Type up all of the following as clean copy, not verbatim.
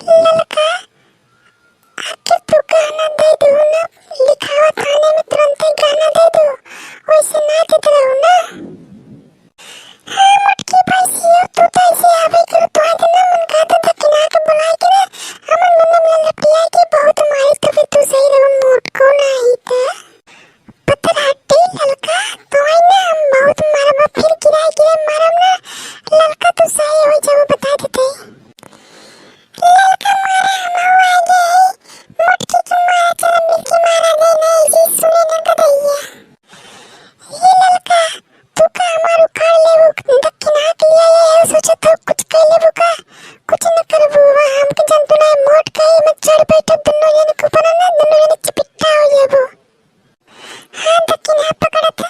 ललका आखिर तू गाना दे दो ना, लिखावा खाने में तुरंत ही गाना दे दो, वैसे नाचते रहो ना। हाँ मुटकी पैसी हो तू तो ऐसे आवे करो, तो आज ना मन कहता था कि ना के बुला के ना हमन दोनों मिल लटिया के बहुत मारी, तो फिर तू सही रहो मोटको ना ही था पत्थर हट्टी ललका, तो आई ना हम बहुत मारब, फिर गिराए मारब ना ललका, तू सही हो जाओ बता देते ललका मारा हम आ गए मुटकी की मारा, चल मिलके मारा दे नहीं जी सुने ना गदैया। ये ललका तू का हमार उखाड़ ले वो दक्षिणा के लिए ये सोचा तो कुछ कर ले वो का कुछ न करबो, हम के जंतु ना मोट के में चढ़ बैठो दोनों जने को पर ना दोनों जने चिपटा हो जाबो। हां दक्षिणा पकड़े के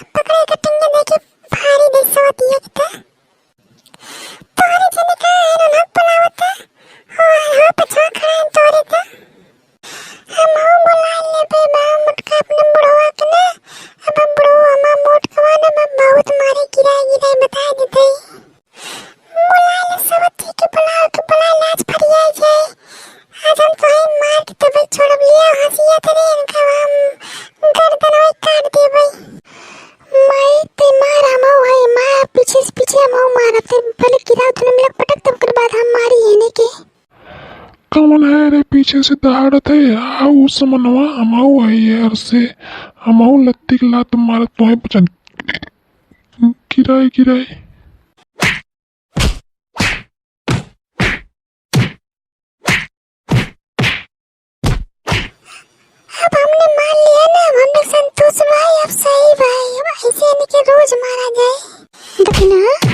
टिंगे देके भारी दे सोतिया था तोरे जने का है ना पलावता हो पछा खड़ा तोरे था हम हो बुला ले बे बा मुटका अपने बुढ़वा के ना, अब हम बुढ़वा हम मोटकवा ना बहुत मारे गिराए बता देते बुला ले सब ठीक है, बुला लाज फरिया जाए आज हम तो ही मार के तब छोड़ लिया हंसिया तेरे इनका हम गर्दन वही काट दे भाई मैं ते मार हम है मार पीछे हम मारा फिर पहले गिरा तूने मिला पटक तब के बाद हम मारी है ने के कौन है रे पीछे से दहाड़त है, आओ समनवा हमाऊ है यार से हमाऊ लत्ती की लात मारत तो है बचन गिराए अब हमने मान लिया ना, हमने संतोष भाई अब सही भाई, अब ऐसे नहीं कि रोज मारा जाए। दक्षिणा